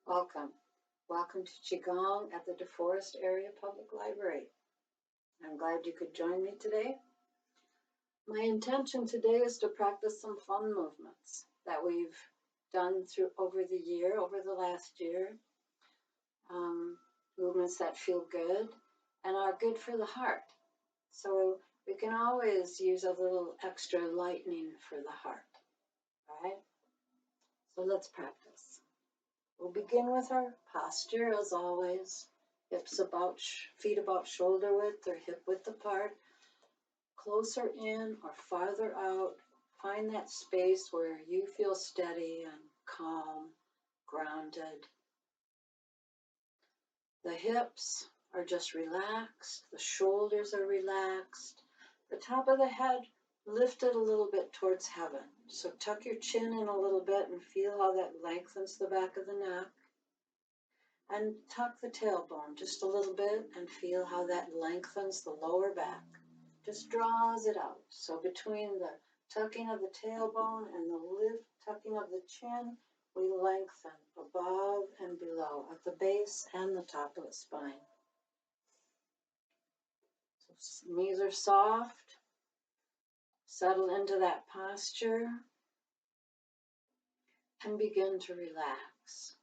Welcome. Welcome to Qigong at the DeForest Area Public Library. I'm glad you could join me today. My intention today is to practice some fun movements that we've done over the last year. Movements that feel good and are good for the heart. So we can always use a little extra lightening for the heart. All right? So let's practice. We'll begin with our posture as always. Feet about shoulder width or hip width apart. Closer in or farther out. Find that space where you feel steady and calm, grounded. The hips are just relaxed. The shoulders are relaxed. The top of the head lifted a little bit towards heaven. So tuck your chin in a little bit and feel how that lengthens the back of the neck. And tuck the tailbone just a little bit and feel how that lengthens the lower back. Just draws it out. So between the tucking of the tailbone and the tucking of the chin, we lengthen above and below at the base and the top of the spine. So knees are soft. Settle into that posture and begin to relax.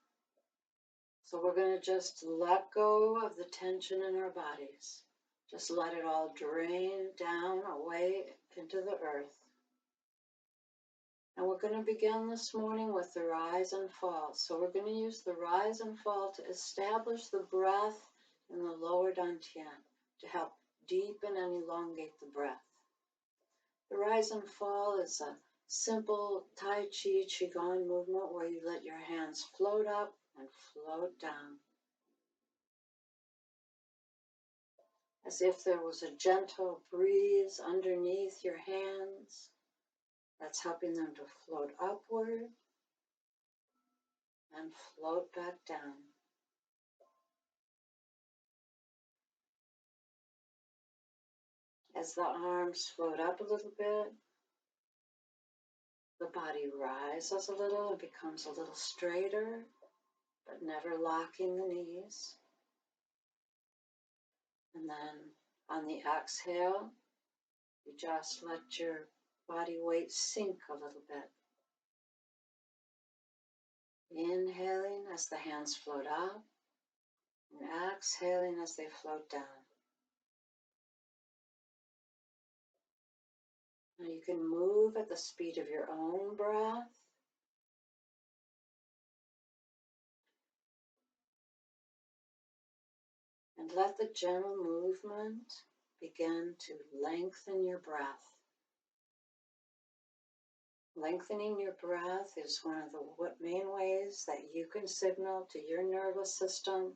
So we're going to just let go of the tension in our bodies. Just let it all drain down away into the earth. And we're going to begin this morning with the rise and fall. So we're going to use the rise and fall to establish the breath in the lower dantian to help deepen and elongate the breath. The rise and fall is a simple Tai Chi Qigong movement where you let your hands float up and float down. As if there was a gentle breeze underneath your hands that's helping them to float upward and float back down. As the arms float up a little bit, the body rises a little and becomes a little straighter, but never locking the knees. And then on the exhale, you just let your body weight sink a little bit. Inhaling as the hands float up, and exhaling as they float down. Now you can move at the speed of your own breath. And let the gentle movement begin to lengthen your breath. Lengthening your breath is one of the main ways that you can signal to your nervous system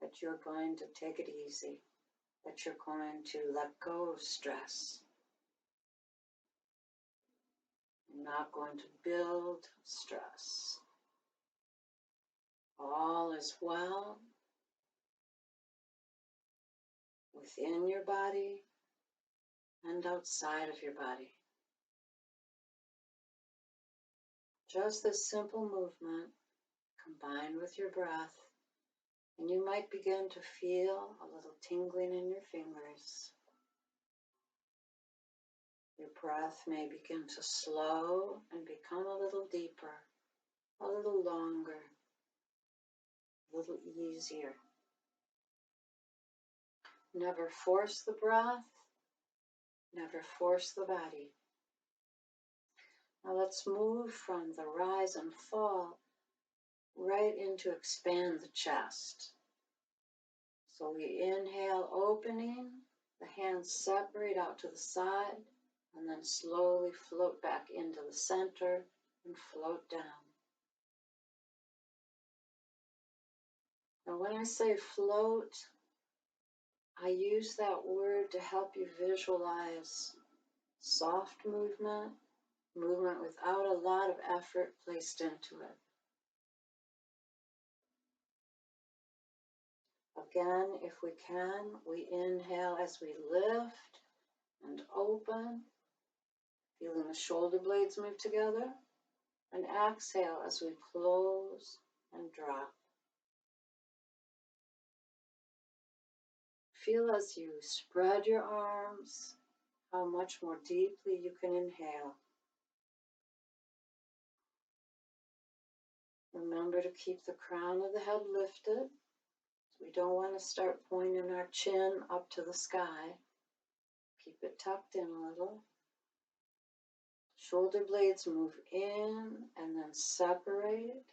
that you're going to take it easy, that you're going to let go of stress. You're not going to build stress. All is well within your body and outside of your body. Just this simple movement combined with your breath, and you might begin to feel a little tingling in your fingers. Your breath may begin to slow and become a little deeper, a little longer, a little easier. Never force the breath, never force the body. Now let's move from the rise and fall right into expand the chest. So we inhale, opening, the hands separate out to the side, and then slowly float back into the center and float down. Now when I say float, I use that word to help you visualize soft movement without a lot of effort placed into it. Again, if we can, we inhale as we lift and open, feeling the shoulder blades move together, and exhale as we close and drop. Feel as you spread your arms, how much more deeply you can inhale. Remember to keep the crown of the head lifted. We don't want to start pointing our chin up to the sky. Keep it tucked in a little. Shoulder blades move in and then separate.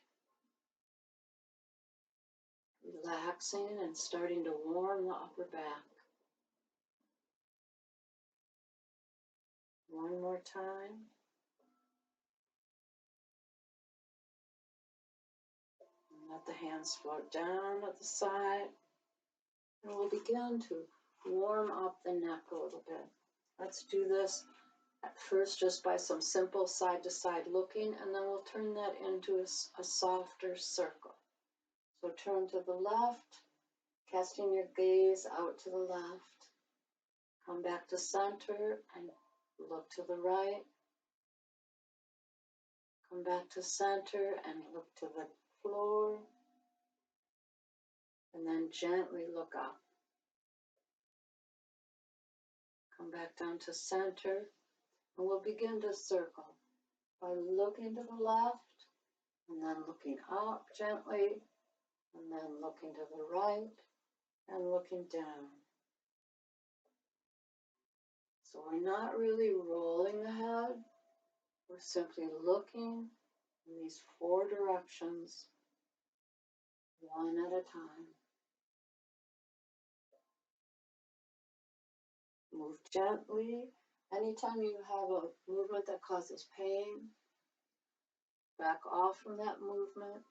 Relaxing and starting to warm the upper back. One more time. And let the hands float down at the side. And we'll begin to warm up the neck a little bit. Let's do this at first just by some simple side-to-side looking, and then we'll turn that into a softer circle. So turn to the left, casting your gaze out to the left. Come back to center and look to the right. Come back to center and look to the floor. And then gently look up. Come back down to center. And we'll begin to circle by looking to the left and then looking up gently and then looking to the right and looking down. So we're not really rolling the head. We're simply looking in these four directions, one at a time. Move gently. Anytime you have a movement that causes pain, back off from that movement.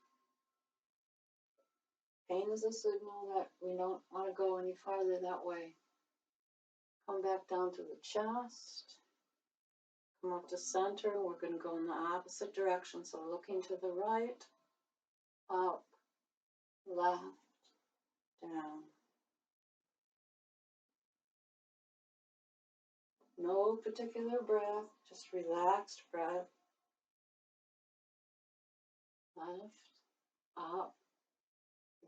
Pain is a signal that we don't want to go any farther that way. Come back down to the chest. Come up to center. We're going to go in the opposite direction. So looking to the right, up, left, down. No particular breath, just relaxed breath. Left, up,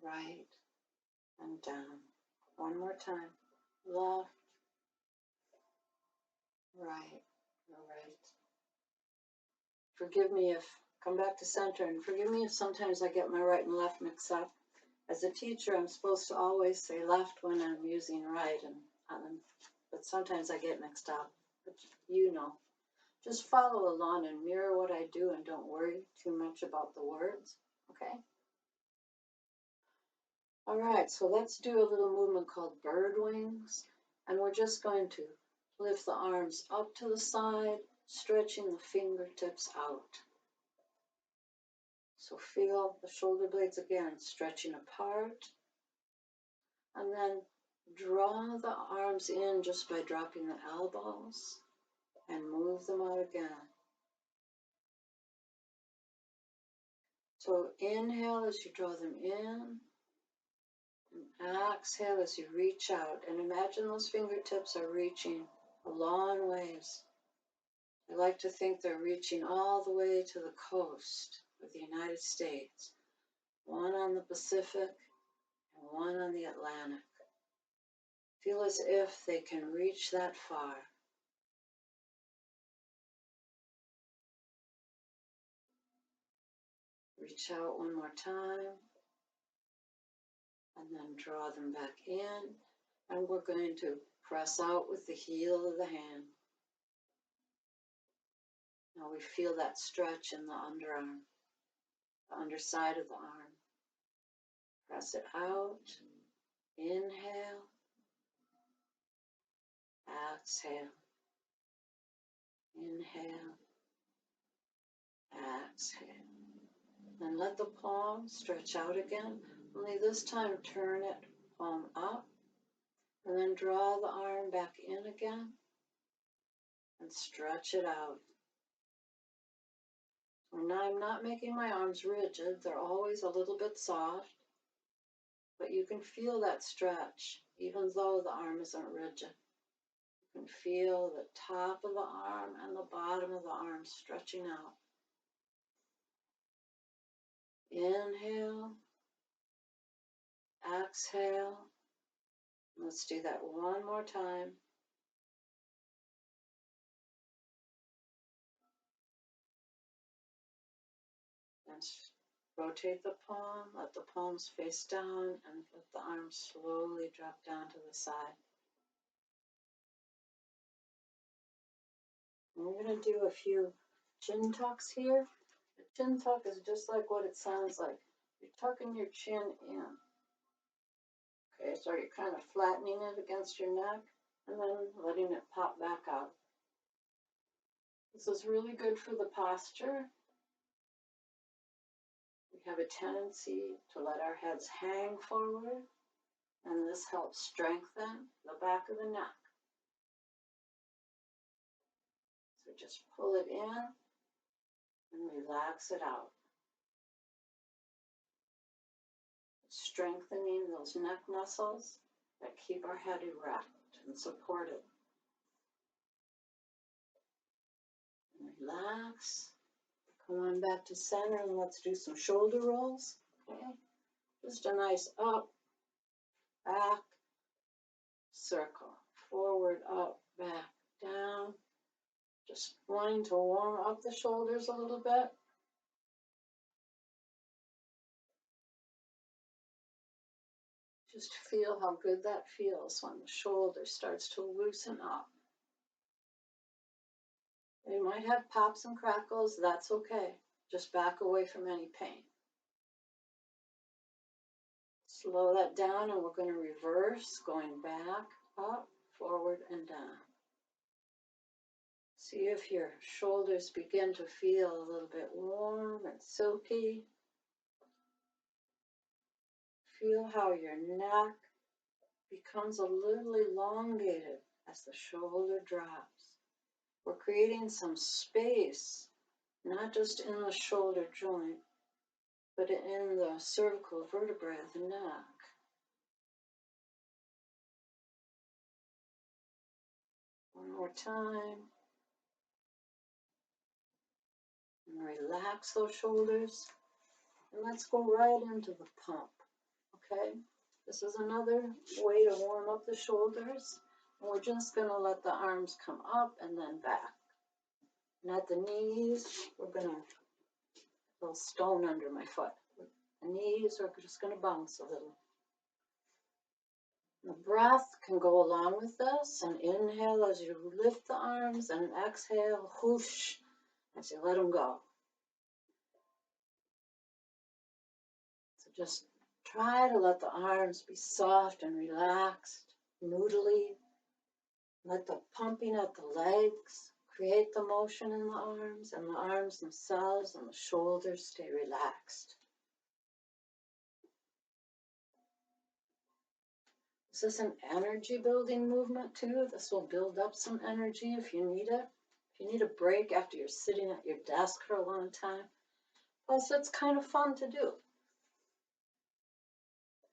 right, and down. One more time. Left, right, right. Forgive me if, come back to center, and forgive me if sometimes I get my right and left mixed up. As a teacher, I'm supposed to always say left when I'm using right, but sometimes I get mixed up. But you know, just follow along and mirror what I do and don't worry too much about the words, okay? All right, so let's do a little movement called bird wings, and we're just going to lift the arms up to the side, stretching the fingertips out. So feel the shoulder blades again, stretching apart, and then draw the arms in just by dropping the elbows and move them out again. So inhale as you draw them in, and exhale as you reach out. And imagine those fingertips are reaching a long ways. I like to think they're reaching all the way to the coast of the United States, one on the Pacific and one on the Atlantic. Feel as if they can reach that far. Reach out one more time, and then draw them back in, and we're going to press out with the heel of the hand. Now we feel that stretch in the underarm, the underside of the arm. Press it out, inhale, exhale, inhale, exhale. Then let the palm stretch out again, only this time turn it palm up, and then draw the arm back in again, and stretch it out. And I'm not making my arms rigid, they're always a little bit soft, but you can feel that stretch, even though the arm isn't rigid. You can feel the top of the arm and the bottom of the arm stretching out. Inhale, exhale, Let's do that one more time. And rotate the palm, let the palms face down, and let the arms slowly drop down to the side. And we're going to do a few chin tucks here. The chin tuck is just like what it sounds like. You're tucking your chin in. Okay, so you're kind of flattening it against your neck and then letting it pop back out. This is really good for the posture. We have a tendency to let our heads hang forward, and this helps strengthen the back of the neck. So just pull it in and relax it out. Strengthening those neck muscles that keep our head erect and supported. And relax. Come on back to center and let's do some shoulder rolls. Okay, just a nice up, back, circle, forward, up, back, down. Just wanting to warm up the shoulders a little bit. Just feel how good that feels when the shoulder starts to loosen up. You might have pops and crackles, that's okay. Just back away from any pain. Slow that down and we're going to reverse, going back, up, forward, and down. See if your shoulders begin to feel a little bit warm and silky. Feel how your neck becomes a little elongated as the shoulder drops. We're creating some space, not just in the shoulder joint, but in the cervical vertebrae of the neck. One more time. And relax those shoulders. And let's go right into the pump. Okay? This is another way to warm up the shoulders. And we're just going to let the arms come up and then back. And at the knees, we're going to, a little stone under my foot. The knees are just going to bounce a little. The breath can go along with this, and inhale as you lift the arms, and exhale, whoosh, as you let them go. So just try to let the arms be soft and relaxed, noodly. Let the pumping at the legs create the motion in the arms, and the arms themselves and the shoulders stay relaxed. This is an energy building movement too. This will build up some energy if you need it. If you need a break after you're sitting at your desk for a long time. Plus, it's kind of fun to do.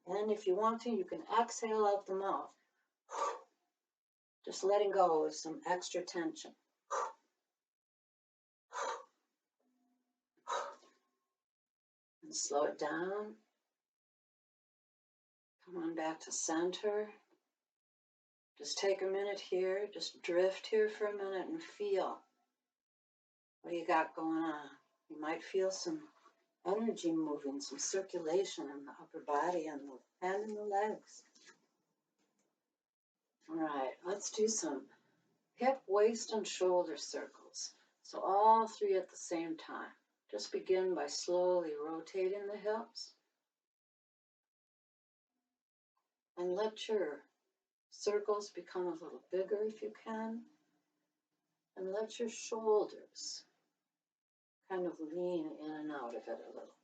And if you want to, you can exhale out the mouth. Just letting go of some extra tension. And slow it down. Come on back to center. Just take a minute here. Just drift here for a minute and feel what you got going on. You might feel some energy moving, some circulation in the upper body and in the legs. All right, let's do some hip, waist, and shoulder circles. So all three at the same time. Just begin by slowly rotating the hips. And let your circles become a little bigger if you can. And let your shoulders kind of lean in and out of it a little.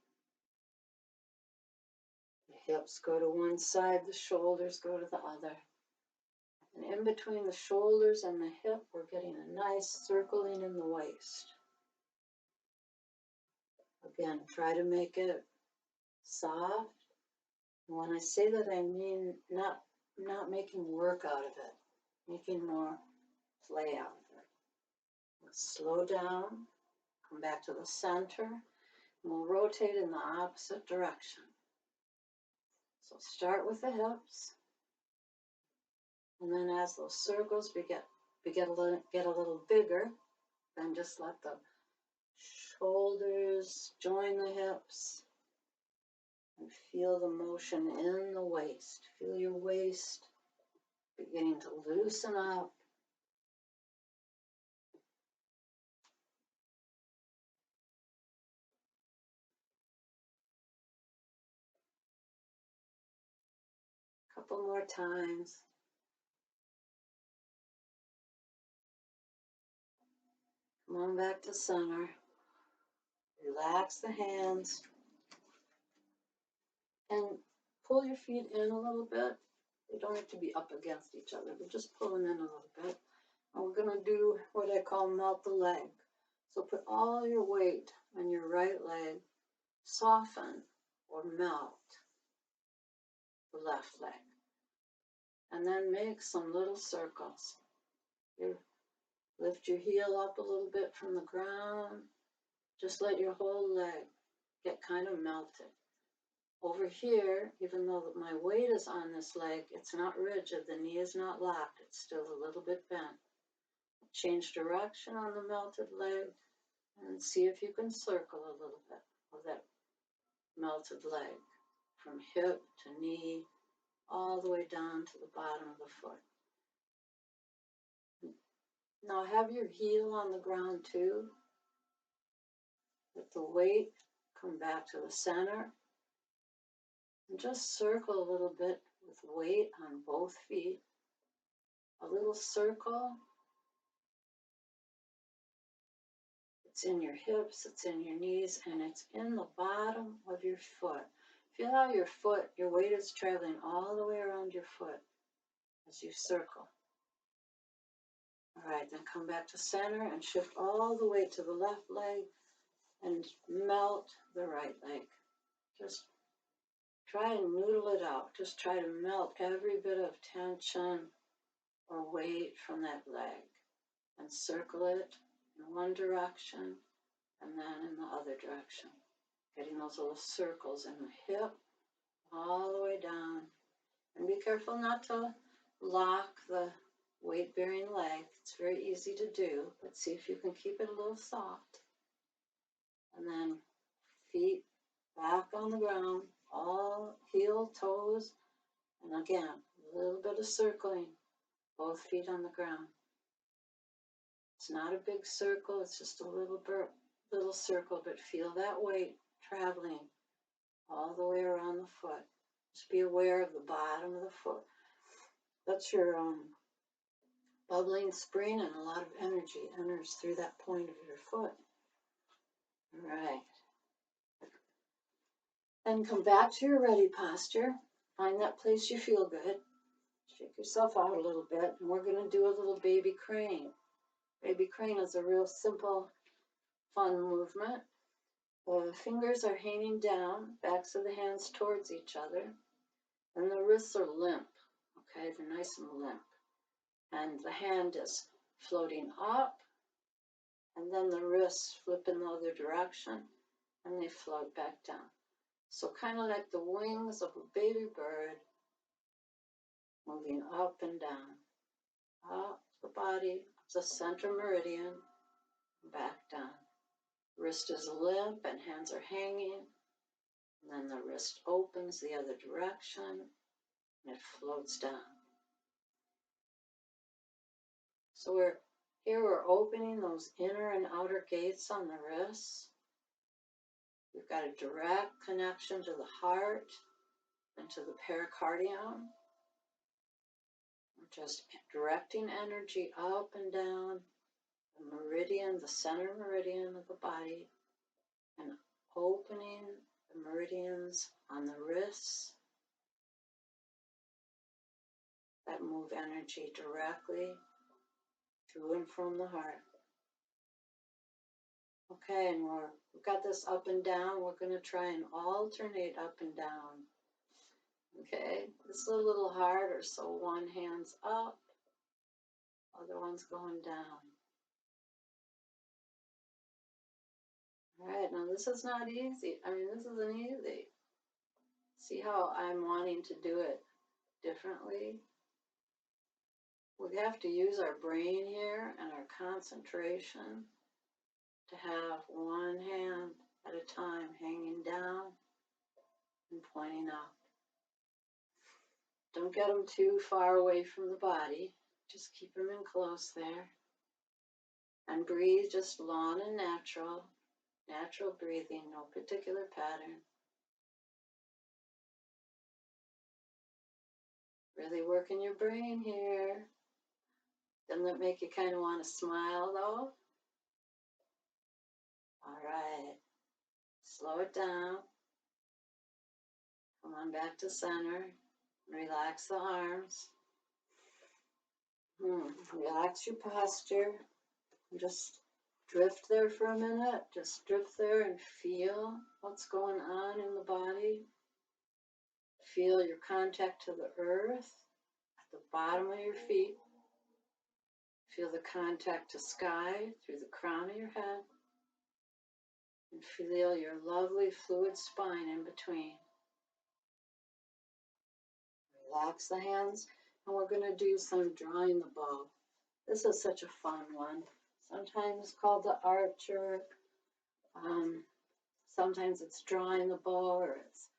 The hips go to one side, the shoulders go to the other. And in between the shoulders and the hip, we're getting a nice circling in the waist. Again, try to make it soft. And when I say that, I mean not making work out of it, making more play out of it. Let's slow down, come back to the center, and we'll rotate in the opposite direction. So start with the hips, And then as those circles get a little bigger, then just let the shoulders join the hips and feel the motion in the waist. Feel your waist beginning to loosen up. A couple more times. Come on back to center. Relax the hands and pull your feet in a little bit. They don't have to be up against each other, but just pull them in a little bit. And we're going to do what I call melt the leg. So put all your weight on your right leg, soften or melt the left leg. And then make some little circles. You lift your heel up a little bit from the ground. Just let your whole leg get kind of melted. Over here, even though my weight is on this leg, it's not rigid, the knee is not locked, it's still a little bit bent. Change direction on the melted leg and see if you can circle a little bit of that melted leg from hip to knee, all the way down to the bottom of the foot. Now have your heel on the ground too. Let the weight come back to the center. And just circle a little bit with weight on both feet. A little circle. It's in your hips, it's in your knees, and it's in the bottom of your foot. Feel how your weight is traveling all the way around your foot as you circle. All right, then come back to center and shift all the weight to the left leg and melt the right leg. Just try and noodle it out. Just try to melt every bit of tension or weight from that leg and circle it in one direction and then in the other direction. Getting those little circles in the hip all the way down. And be careful not to lock the weight-bearing leg. It's very easy to do, but see if you can keep it a little soft. And then feet back on the ground, all heel, toes, and again, a little bit of circling, both feet on the ground. It's not a big circle, it's just a little circle, but feel that weight traveling all the way around the foot. Just be aware of the bottom of the foot. That's your bubbling spring, and a lot of energy enters through that point of your foot. All right. Then come back to your ready posture. Find that place you feel good. Shake yourself out a little bit, and we're going to do a little baby crane. Baby crane is a real simple, fun movement. The fingers are hanging down, backs of the hands towards each other, and the wrists are limp. Okay, they're nice and limp. And the hand is floating up, and then the wrists flip in the other direction, and they float back down. So kind of like the wings of a baby bird, moving up and down, up the body, the center meridian, back down. Wrist is limp and hands are hanging, and then the wrist opens the other direction, and it floats down. So we're opening those inner and outer gates on the wrists. We've got a direct connection to the heart and to the pericardium. We're just directing energy up and down the meridian, the center meridian of the body, and opening the meridians on the wrists that move energy directly to and from the heart. Okay, and we've got this up and down. We're going to try and alternate up and down. Okay, this is a little harder, so one hand's up, other one's going down. All right, now this is not easy. This isn't easy. See how I'm wanting to do it differently? We have to use our brain here and our concentration to have one hand at a time hanging down and pointing up. Don't get them too far away from the body. Just keep them in close there. And breathe just long and natural. Natural breathing, no particular pattern. Really working your brain here. Doesn't it make you kind of want to smile though? All right. Slow it down. Come on back to center. Relax the arms. Relax your posture. Just drift there for a minute. Just drift there and feel what's going on in the body. Feel your contact to the earth at the bottom of your feet. Feel the contact to sky through the crown of your head. And feel your lovely fluid spine in between. Relax the hands, and we're going to do some drawing the bow. This is such a fun one. Sometimes it's called the archer. Sometimes it's drawing the bow, or it's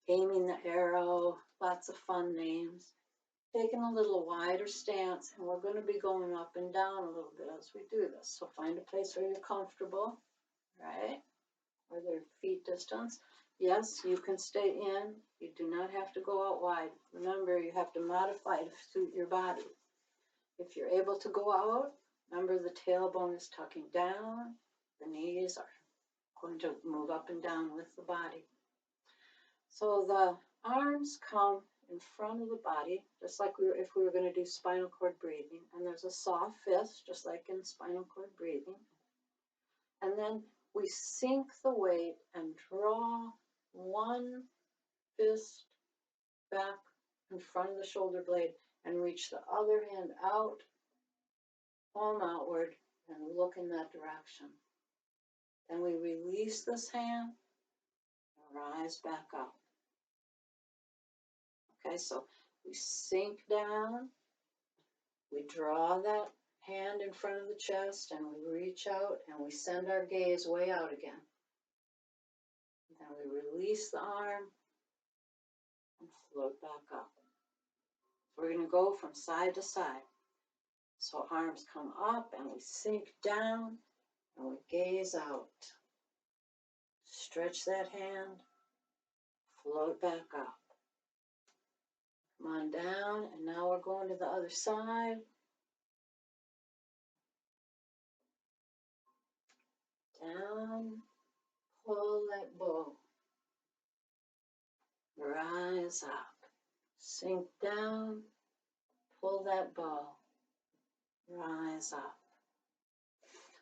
aiming the arrow. Lots of fun names. Taking a little wider stance, and we're going to be going up and down a little bit as we do this. So find a place where you're comfortable, right? Where they're feet distance. Yes, you can stay in. You do not have to go out wide. Remember, you have to modify to suit your body. If you're able to go out, remember the tailbone is tucking down. The knees are going to move up and down with the body. So the arms come in front of the body, just like if we were going to do spinal cord breathing. And there's a soft fist, just like in spinal cord breathing. And then we sink the weight and draw one fist back in front of the shoulder blade and reach the other hand out, palm outward, and look in that direction. Then we release this hand and rise back up. Okay, so we sink down, we draw that hand in front of the chest, and we reach out and we send our gaze way out again. Then we release the arm and float back up. So we're going to go from side to side. So arms come up and we sink down and we gaze out. Stretch that hand, float back up. Come on down, and now we're going to the other side. Down, pull that bow. Rise up. Sink down, pull that bow. Rise up.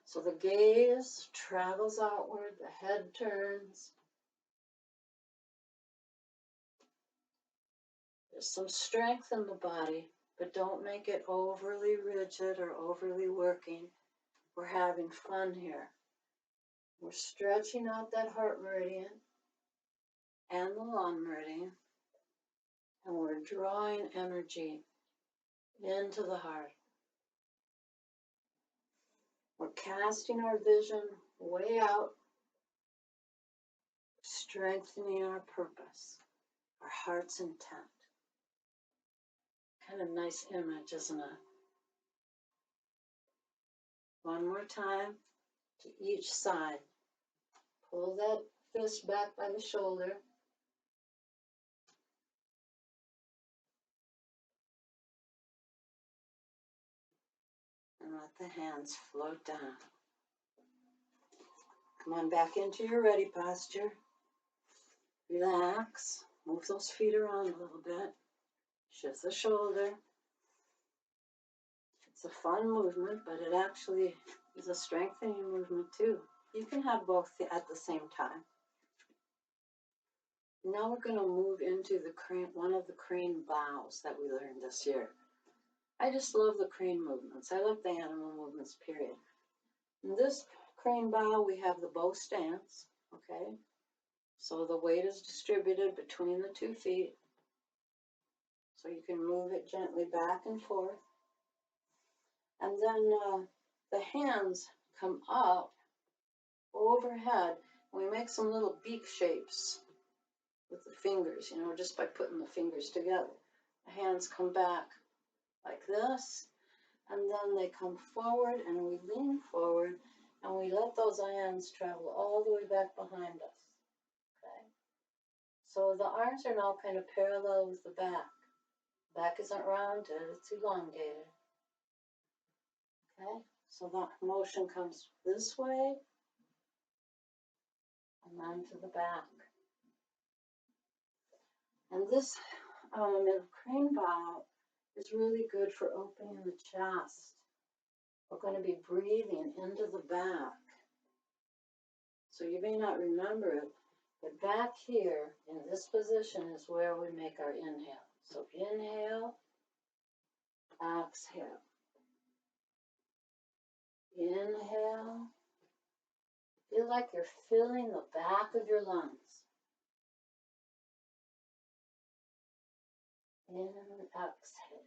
So the gaze travels outward, the head turns. There's some strength in the body, but don't make it overly rigid or overly working. We're having fun here. We're stretching out that heart meridian and the lung meridian, and we're drawing energy into the heart. We're casting our vision way out, strengthening our purpose, our heart's intent. Kind of nice image, isn't it? One more time to each side. Pull that fist back by the shoulder. And let the hands float down. Come on back into your ready posture. Relax. Move those feet around a little bit. Shift the shoulder. It's a fun movement, but it actually is a strengthening movement too. You can have both at the same time. Now we're going to move into the crane, one of the crane bows that we learned this year. I just love the crane movements. I love the animal movements, period. In this crane bow, we have the bow stance, okay? So the weight is distributed between the 2 feet. So you can move it gently back and forth. And then the hands come up overhead. We make some little beak shapes with the fingers, just by putting the fingers together. The hands come back like this, and then they come forward, and we lean forward, and we let those hands travel all the way back behind us. Okay? So the arms are now kind of parallel with the back. Back isn't rounded, it's elongated. Okay? So that motion comes this way, and then to the back. And this crane bow is really good for opening the chest. We're going to be breathing into the back. So you may not remember it, but back here in this position is where we make our inhale. So inhale, exhale. Inhale. Feel like you're filling the back of your lungs. In, exhale.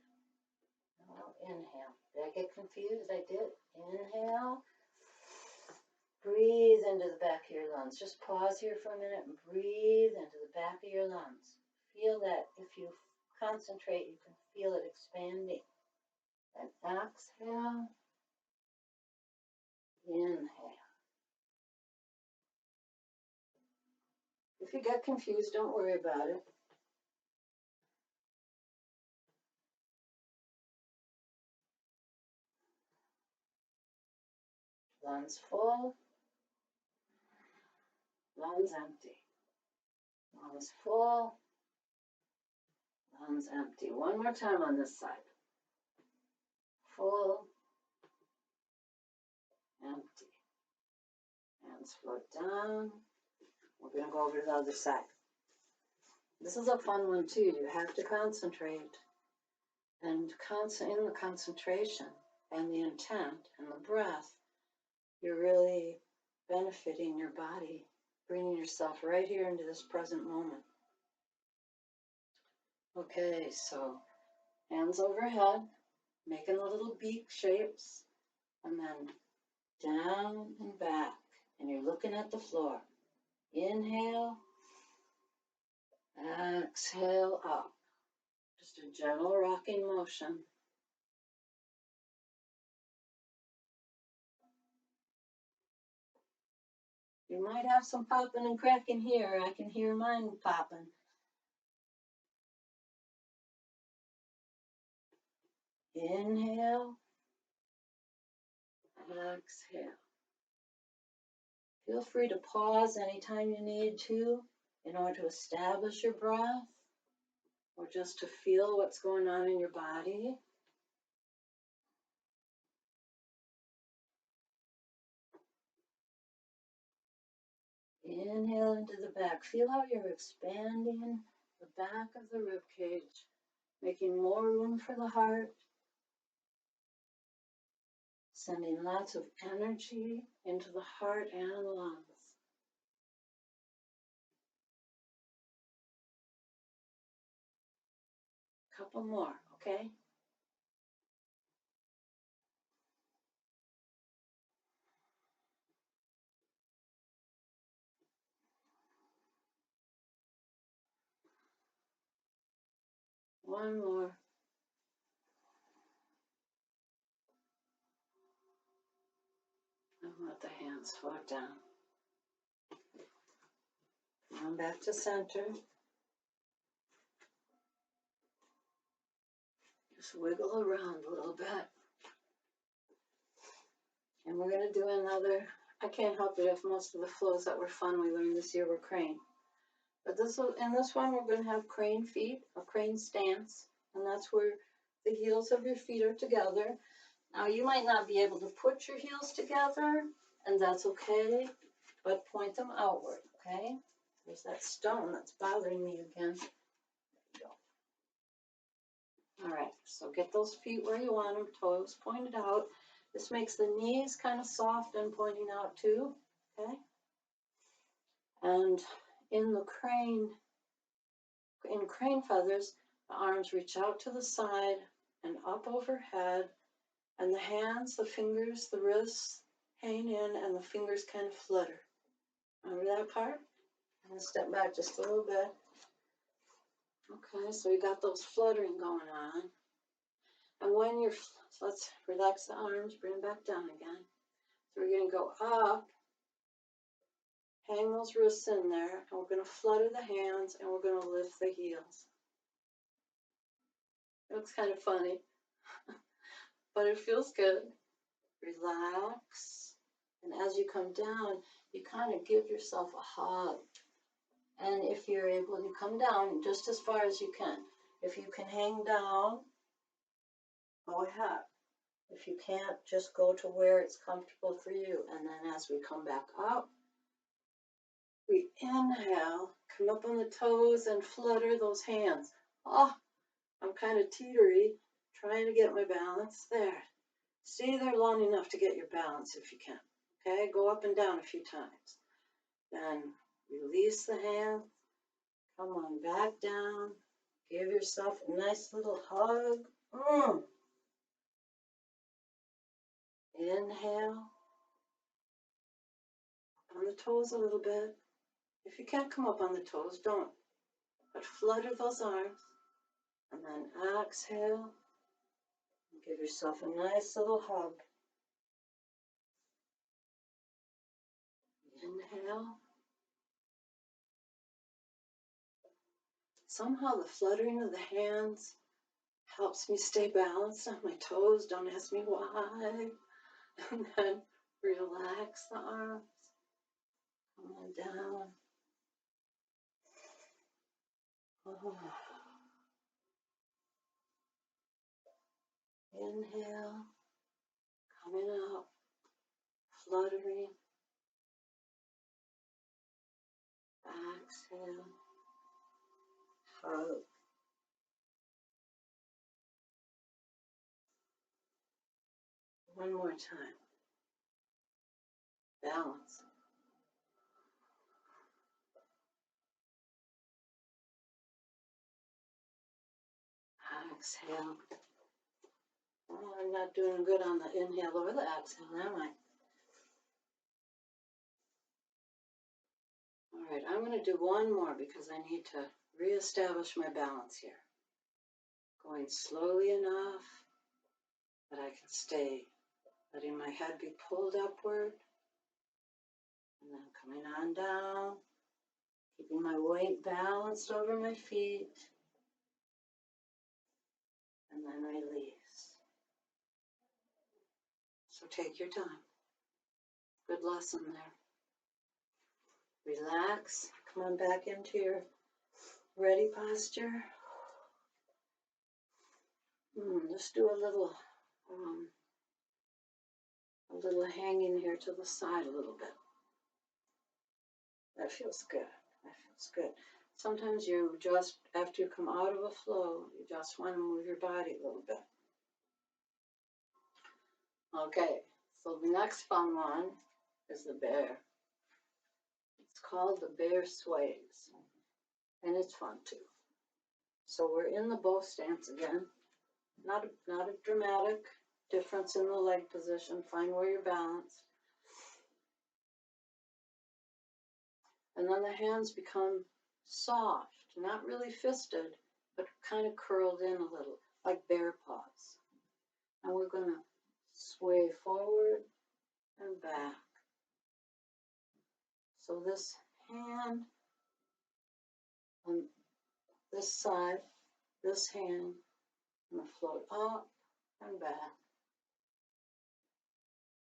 Now inhale. Did I get confused? I did. Inhale. Breathe into the back of your lungs. Just pause here for a minute and breathe into the back of your lungs. Feel that. If you concentrate, you can feel it expanding. And exhale. Inhale. If you get confused, don't worry about it. Lungs full. Lungs empty. Lungs full. Lungs empty. One more time on this side. Full. Empty. Hands float down. We're going to go over to the other side. This is a fun one too. You have to concentrate. And in the concentration and the intent and the breath, you're really benefiting your body, bringing yourself right here into this present moment. Okay, so hands overhead, making the little beak shapes, and then down and back, and you're looking at the floor. Inhale, exhale up. Just a gentle rocking motion. You might have some popping and cracking here. I can hear mine popping. Inhale, exhale. Feel free to pause anytime you need to in order to establish your breath or just to feel what's going on in your body. Inhale into the back. Feel how you're expanding the back of the rib cage, making more room for the heart, sending lots of energy into the heart and lungs. Couple more, okay? One more. And let the hands float down. Come back to center. Just wiggle around a little bit. And we're going to do another, I can't help it if most of the flows that were fun we learned this year were crane. But in this one, we're going to have crane feet, a crane stance, and that's where the heels of your feet are together. Now, you might not be able to put your heels together, and that's okay, but point them outward, okay? There's that stone that's bothering me again. There we go. All right, so get those feet where you want them, toes pointed out. This makes the knees kind of soft and pointing out too, okay? And in crane feathers, the arms reach out to the side and up overhead, And the hands, the fingers, the wrists hang in and the fingers kind of flutter. Remember that part? I'm going to step back just a little bit. Okay, so you got those fluttering going on. And when you're, so let's relax the arms, bring them back down again. So we're going to go up, hang those wrists in there, and we're going to flutter the hands, and we're going to lift the heels. It looks kind of funny, but it feels good. Relax. And as you come down, you kind of give yourself a hug. And if you're able to come down just as far as you can. If you can hang down, go ahead. If you can't, just go to where it's comfortable for you. And then as we come back up, we inhale, come up on the toes and flutter those hands. Oh, I'm kind of teetery, trying to get my balance there. Stay there long enough to get your balance if you can. Okay, go up and down a few times. Then release the hand, come on back down, give yourself a nice little hug. Inhale, up on the toes a little bit. If you can't come up on the toes, don't. But flutter those arms. And then exhale, and give yourself a nice little hug. Inhale. Somehow the fluttering of the hands helps me stay balanced on my toes. Don't ask me why. And then relax the arms. Come on down. Oh. Inhale. Coming up. Fluttering. Exhale. Hug. One more time. Balance. Exhale. Oh, I'm not doing good on the inhale or the exhale, am I? All right, I'm going to do one more because I need to reestablish my balance here. Going slowly enough that I can stay, letting my head be pulled upward, and then coming on down, keeping my weight balanced over my feet, and then release. So take your time. Good lesson there. Relax. Come on back into your ready posture. Just do a little hanging here to the side a little bit. That feels good. That feels good. Sometimes you just, after you come out of a flow, you just want to move your body a little bit. Okay, so the next fun one is the bear. It's called the bear sways, and it's fun too. So we're in the bow stance again. Not a dramatic difference in the leg position. Find where you're balanced. And then the hands become soft, not really fisted, but kind of curled in a little, like bear paws. And we're going to sway forward and back. So this hand on this side, this hand, going to float up and back.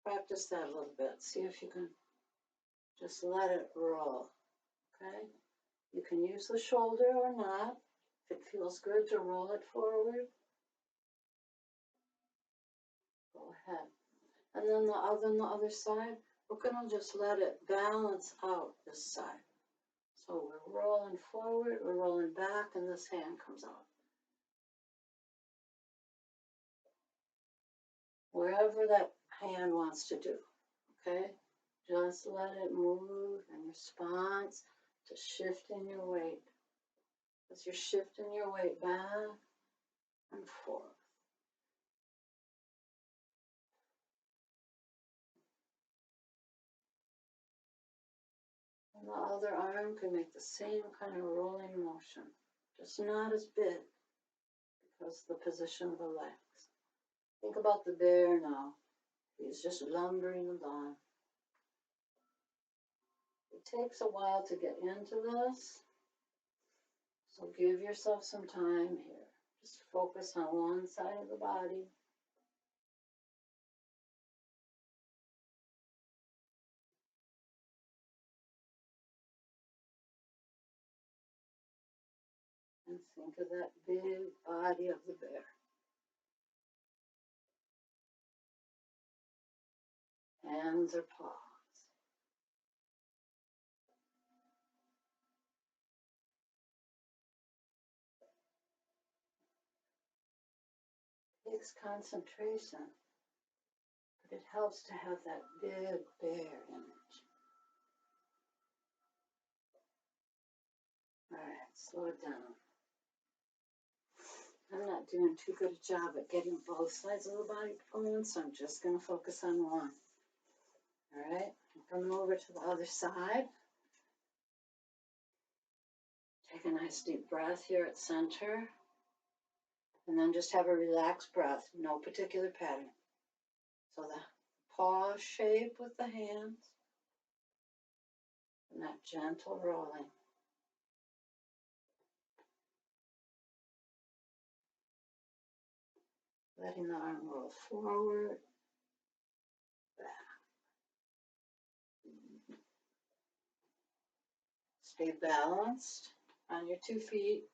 Practice that a little bit. See if you can just let it roll. Okay? You can use the shoulder or not. If it feels good to roll it forward, go ahead. And then on the other side, we're going to just let it balance out this side. So we're rolling forward, we're rolling back, and this hand comes out. Wherever that hand wants to do, okay? Just let it move in response to shifting your weight. As you're shifting your weight back and forth. And the other arm can make the same kind of rolling motion, just not as big because of the position of the legs. Think about the bear now. He's just lumbering along. It takes a while to get into this, so give yourself some time here. Just focus on one side of the body. And think of that big body of the bear. Hands or paws. Takes concentration, but it helps to have that big bear image. All right, slow it down. I'm not doing too good a job at getting both sides of the body going, so I'm just going to focus on one. All right, I'm coming over to the other side. Take a nice deep breath here at center. And then just have a relaxed breath, no particular pattern. So the paw shape with the hands and that gentle rolling. Letting the arm roll forward, back. Stay balanced on your 2 feet.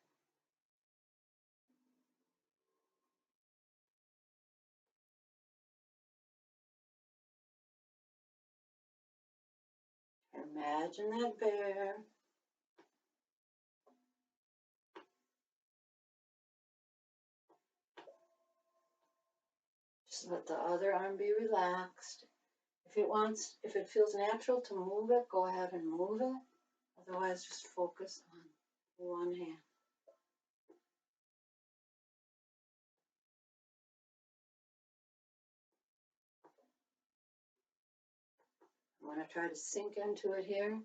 Imagine that bear. Just let the other arm be relaxed. If it feels natural to move it, go ahead and move it. Otherwise, just focus on one hand. I'm going to try to sink into it here.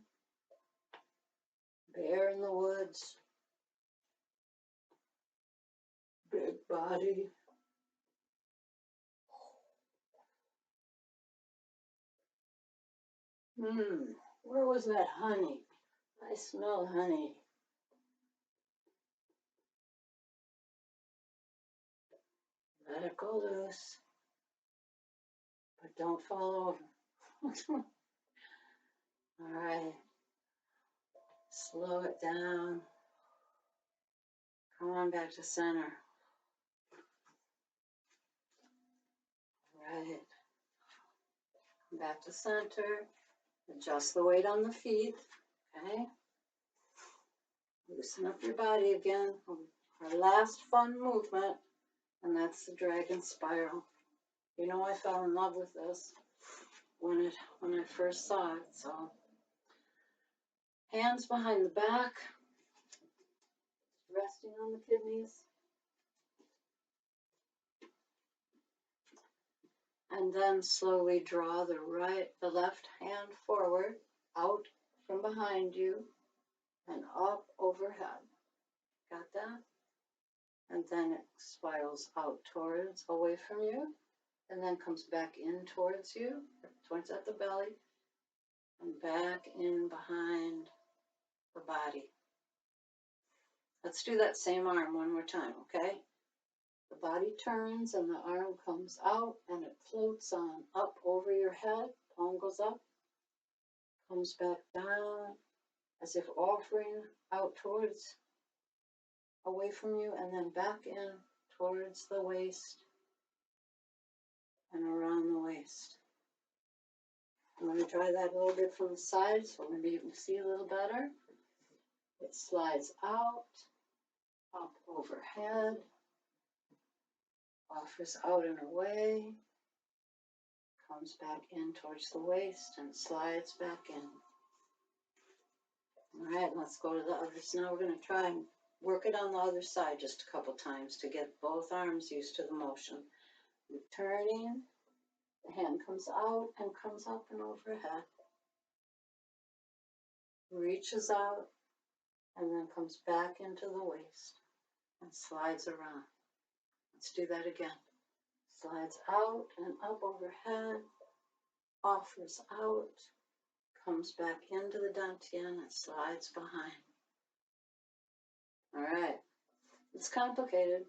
Bear in the woods. Big body. Where was that honey? I smell honey. Let it go loose. But don't fall over. All right. Slow it down. Come on back to center. All right. Come back to center. Adjust the weight on the feet. Okay. Loosen up your body again. Our last fun movement, and that's the dragon spiral. You know, I fell in love with this when I first saw it. So hands behind the back, resting on the kidneys. And then slowly draw the left hand forward, out from behind you, and up overhead. Got that? And then it spirals out towards, away from you, and then comes back in towards you, towards at the belly, and back in behind the body. Let's do that same arm one more time, okay? The body turns and the arm comes out and it floats on up over your head. Palm goes up, comes back down as if offering out towards, away from you, and then back in towards the waist and around the waist. I'm going to try that a little bit from the side so maybe you can see a little better. It slides out, up overhead, offers out and away, comes back in towards the waist and slides back in. All right, let's go to the other side. Now we're going to try and work it on the other side just a couple times to get both arms used to the motion. You're turning, the hand comes out and comes up and overhead. reaches out, and then comes back into the waist and slides around. Let's do that again. Slides out and up overhead, offers out, comes back into the dantian and slides behind. All right. It's complicated,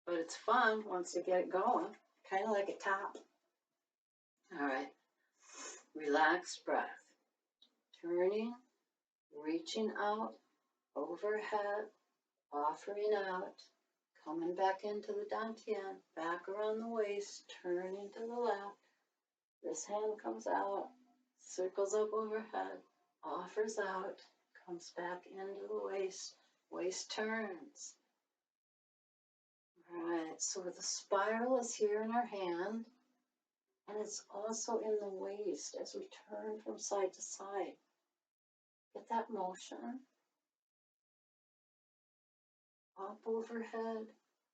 but it's fun once you get it going. Kind of like a top. All right. Relaxed breath. Turning, reaching out, overhead, offering out, coming back into the dantian, back around the waist, turning to the left. This hand comes out, circles up overhead, offers out, comes back into the waist, waist turns. All right, so the spiral is here in our hand, and it's also in the waist as we turn from side to side. Get that motion. Up overhead,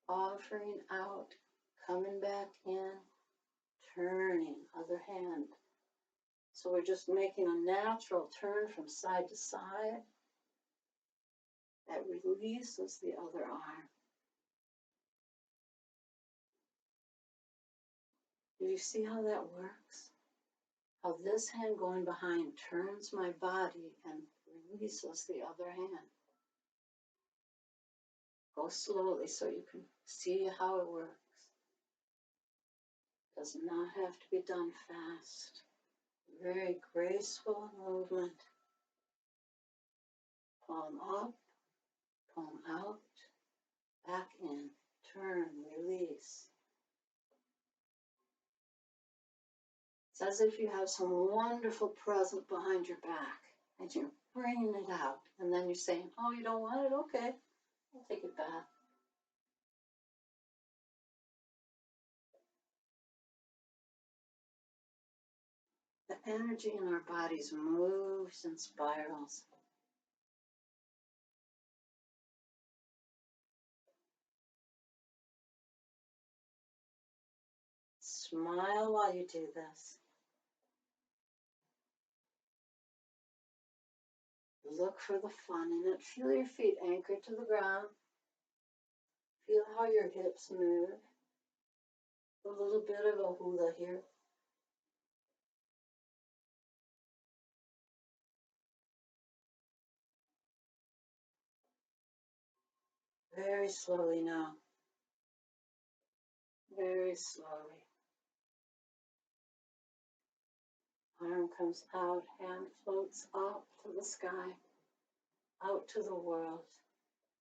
offering out, coming back in, turning, other hand. So we're just making a natural turn from side to side that releases the other arm. Do you see how that works? How this hand going behind turns my body and releases the other hand. Go slowly so you can see how it works. Does not have to be done fast. Very graceful movement. Palm up, palm out, back in, turn, release. It's as if you have some wonderful present behind your back and you're bringing it out. And then you're saying, oh, you don't want it? Okay, I'll take it back. The energy in our bodies moves and spirals. Smile while you do this. Look for the fun in it. Feel your feet anchored to the ground. Feel how your hips move. A little bit of a hula here. Very slowly now. Very slowly. Arm comes out, hand floats up to the sky, out to the world,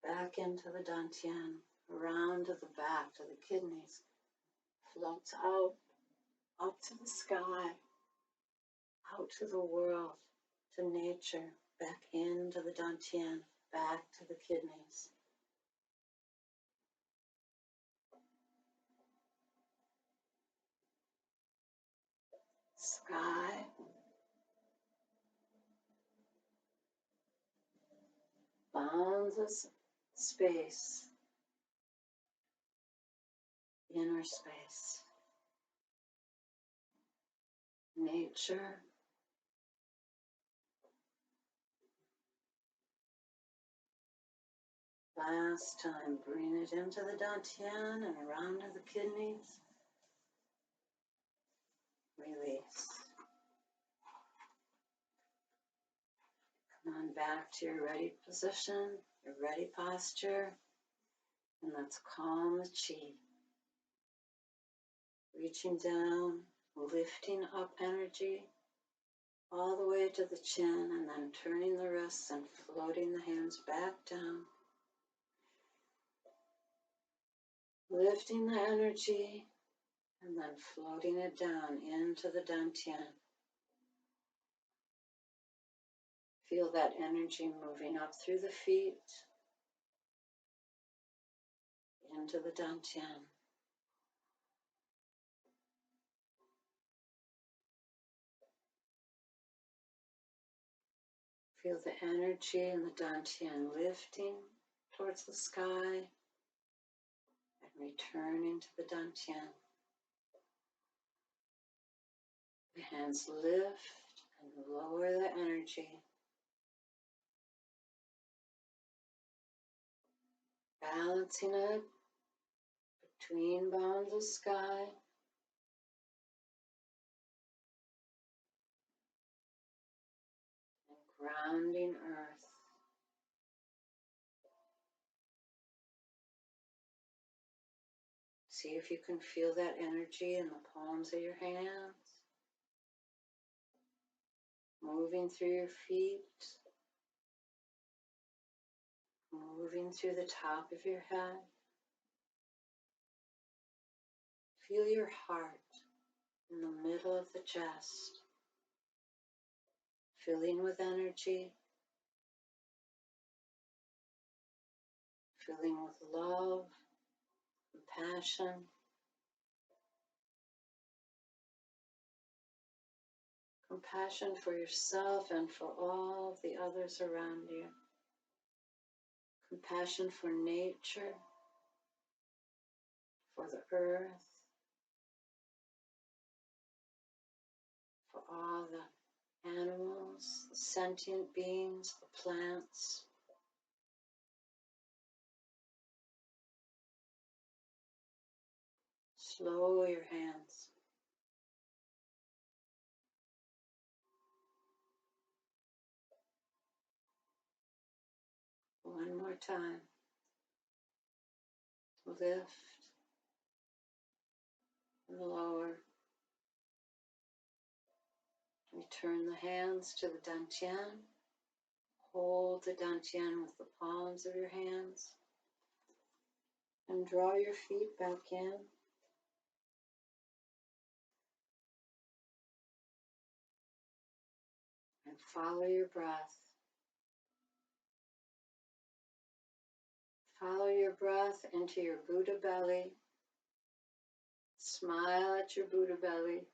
back into the dantian, around to the back, to the kidneys, floats out, up to the sky, out to the world, to nature, back into the dantian, back to the kidneys. Sky, boundless space, inner space, nature, last time, bring it into the dantian and around to the kidneys. Release. Come on back to your ready position, your ready posture, and let's calm the chi. Reaching down, lifting up energy all the way to the chin, and then turning the wrists and floating the hands back down. Lifting the energy and then floating it down into the dantian. Feel that energy moving up through the feet into the dantian. Feel the energy in the dantian lifting towards the sky and returning to the dantian. The hands lift and lower the energy balancing it between bounds of sky and grounding earth. See if you can feel that energy in the palms of your hands, moving through your feet, moving through the top of your head. Feel your heart in the middle of the chest, filling with energy, filling with love, compassion, compassion for yourself and for all the others around you, compassion for nature, for the earth, for all the animals, the sentient beings, the plants. Slow your hands. One more time. Lift and lower. Return the hands to the dantian. Hold the dantian with the palms of your hands. And draw your feet back in. And follow your breath. Follow your breath into your Buddha belly. Smile at your Buddha belly.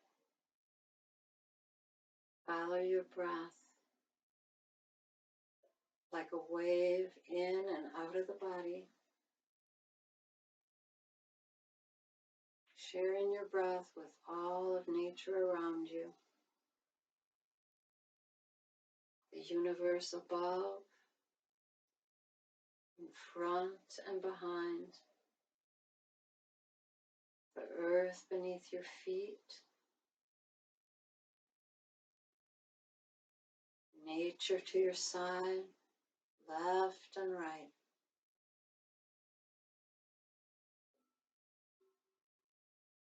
Follow your breath like a wave in and out of the body. Sharing your breath with all of nature around you. The universe above, in front and behind. The earth beneath your feet. Nature to your side, left and right.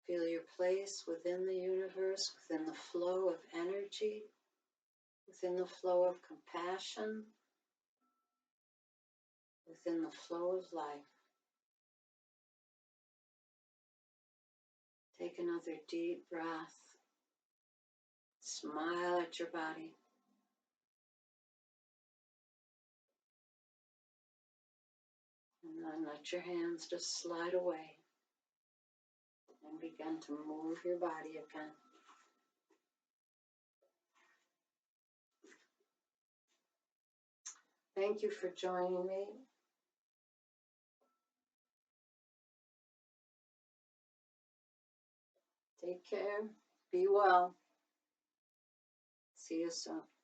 Feel your place within the universe, within the flow of energy, within the flow of compassion, within the flow of life. Take another deep breath. Smile at your body. And then let your hands just slide away and begin to move your body again. Thank you for joining me. Take care. Be well. See you soon.